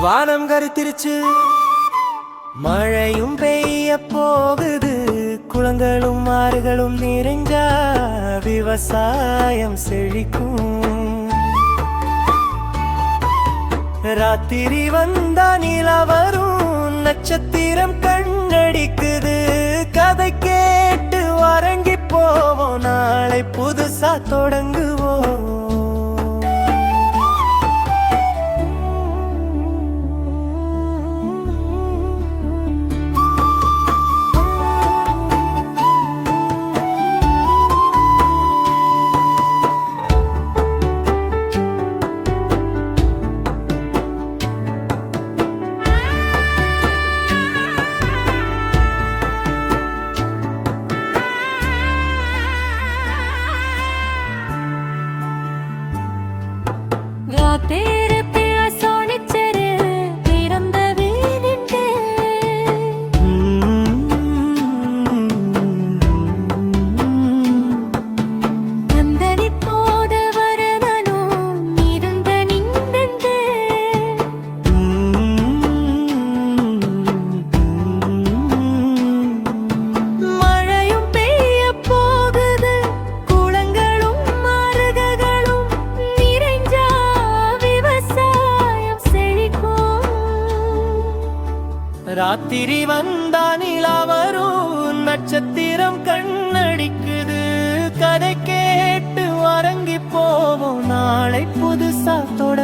வானம் கருத்திருச்சு, மழையும் பெய்ய போகுது, குளங்களும் ஆறுகளும் நிறைஞ்சா விவசாயம் செழிக்கும். ராத்திரி வந்தா நிலா வரும், நட்சத்திரம் கண்ணடிக்குது, கதை கேட்டு வரங்கி போவோம், நாளை புதுசா தொடங்குவோம். ராத்திரி வந்தா நிலா வரும், நட்சத்திரம் கண்ணடிக்குது, கதை கேட்டு வரங்கி போவோம், நாளை புதுசா தொட